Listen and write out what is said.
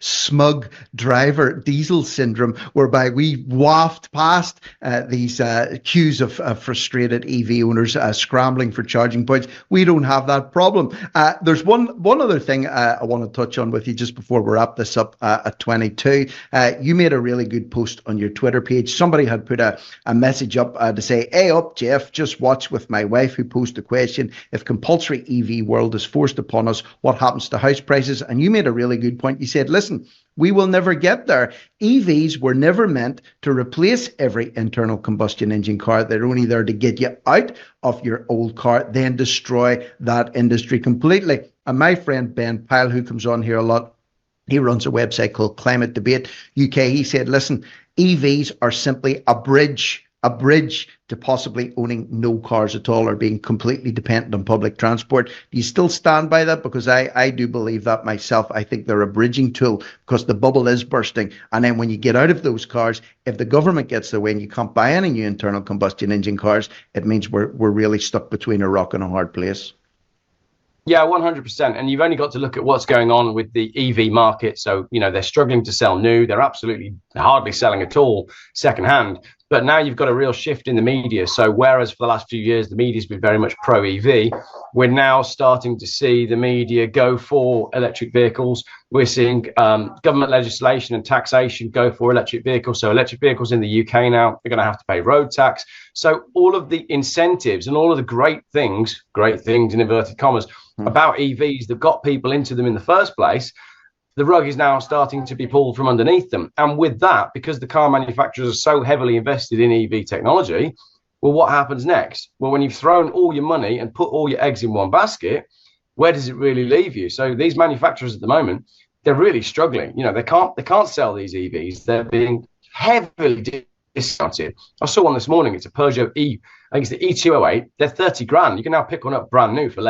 smug driver diesel syndrome, whereby we waft past these queues of frustrated EV owners scrambling for charging points. We don't have that problem. There's one other thing I want to touch on with you just before we wrap this up at 22. You made a really good post on your Twitter page. Somebody had put a message up to say, "Hey up, Jeff, just watch with my wife," who posed the question, if compulsory EV world is forced upon us, what happens to house prices? And you made a really good point. You said, listen, we will never get there. EVs were never meant to replace every internal combustion engine car. They're only there to get you out of your old car, then destroy that industry completely. And my friend Ben Pyle, who comes on here a lot, he runs a website called Climate Debate UK. He said, listen, EVs are simply a bridge to possibly owning no cars at all or being completely dependent on public transport. Do you still stand by that? Because I do believe that myself. I think they're a bridging tool because the bubble is bursting. And then when you get out of those cars, if the government gets their way and you can't buy any new internal combustion engine cars, it means we're really stuck between a rock and a hard place. Yeah, 100%. And you've only got to look at what's going on with the EV market. So, they're struggling to sell new. They're absolutely hardly selling at all secondhand. But now you've got a real shift in the media. So whereas for the last few years, the media's been very much pro-EV, we're now starting to see the media go for electric vehicles. We're seeing government legislation and taxation go for electric vehicles. So electric vehicles in the UK now, they're going to have to pay road tax. So all of the incentives and all of the great things in inverted commas, about EVs that got people into them in the first place, the rug is now starting to be pulled from underneath them. And with that, because the car manufacturers are so heavily invested in EV technology, well, what happens next? Well, when you've thrown all your money and put all your eggs in one basket, where does it really leave you? So these manufacturers at the moment, they're really struggling. They can't sell these EVs. They're being heavily discounted. I saw one this morning. It's a Peugeot I think it's the E208. They're 30 grand. You can now pick one up brand new for less